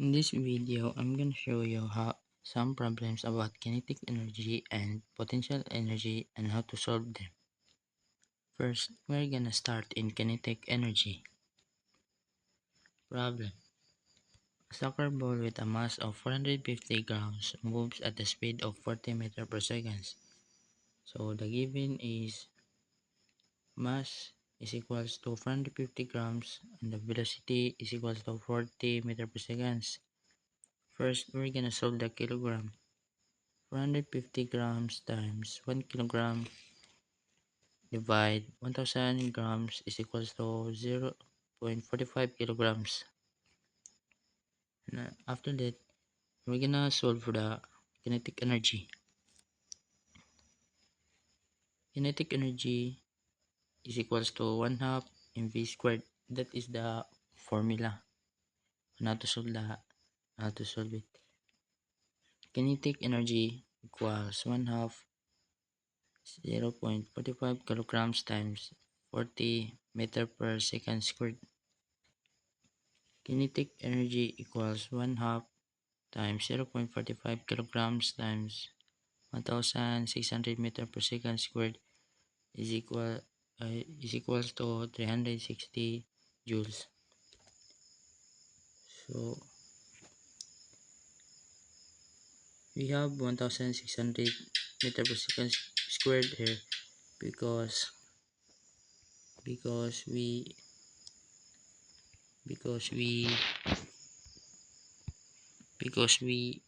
In this video, I'm going to show you how some problems about kinetic energy and potential energy and how to solve them. First, we're going to start in kinetic energy. Problem. A soccer ball with a mass of 450 grams moves at the speed of 40 meters per second. So the given is mass is equals to 450 grams and the velocity is equals to 40 meters per second. First, we're going to solve the kilogram. 450 grams times 1 kilogram divide 1000 grams is equals to 0.45 kilograms. And after that, we're gonna solve for the kinetic energy. Kinetic energy is equals to 1 half mv squared. That is the formula on how to solve it. Kinetic energy equals 1 half 0.45 kilograms times 40 meter per second squared. Kinetic energy equals 1 half times 0.45 kilograms times 1600 meter per second squared is equals to 360 joules. So we have 1600 meter per second squared here because because we because we because we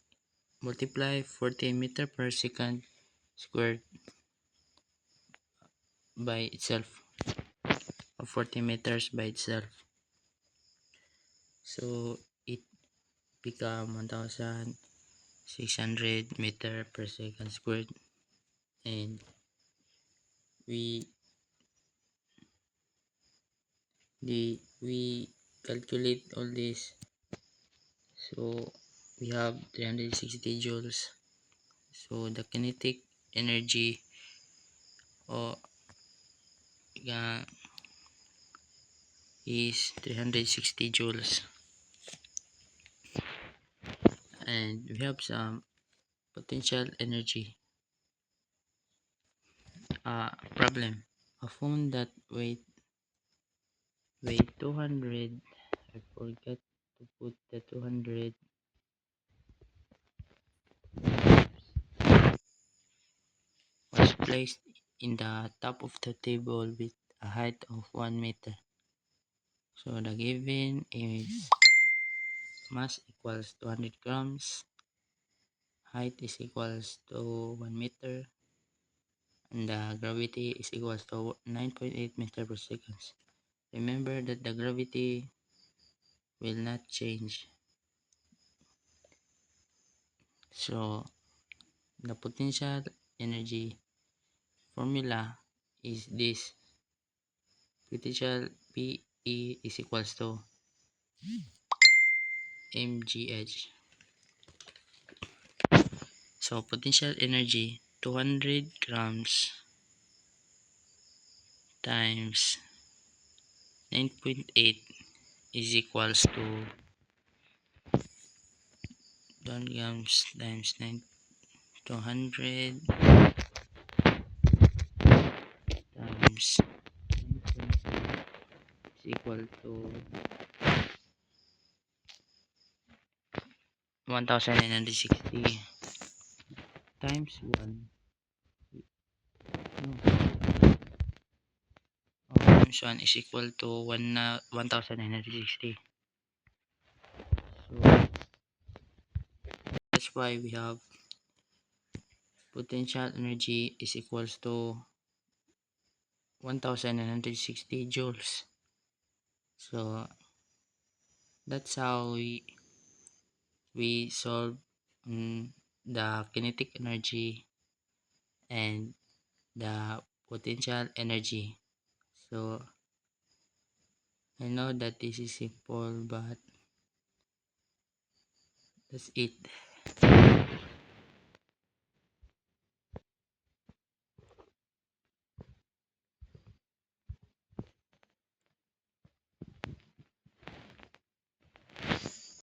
multiply 40 meter per second squared by itself, or 40 meters by itself. So it become 1600 meter per second squared, and we we calculate all this, so we have 360 joules. So the kinetic energy or is 360 joules, and we have some potential energy. Problem. A phone that weight 200, I forgot to put the 200, was placed in the top of the table with a height of 1 meter. So the given is mass equals 200 grams, height is equals to 1 meter, and the gravity is equals to 9.8 meter per second. Remember that the gravity will not change. So the potential energy formula is this. Potential PE is equals to mgh. So potential energy 200 grams times 9.8 is equals to 200 grams times 200 times 9.8 is equal to 1960 times 1. No. Times 1 is equal to 1960. So that's why we have potential energy is equals to 1960 joules. So that's how we solve the kinetic energy and the potential energy. So I know that this is simple, but that's it.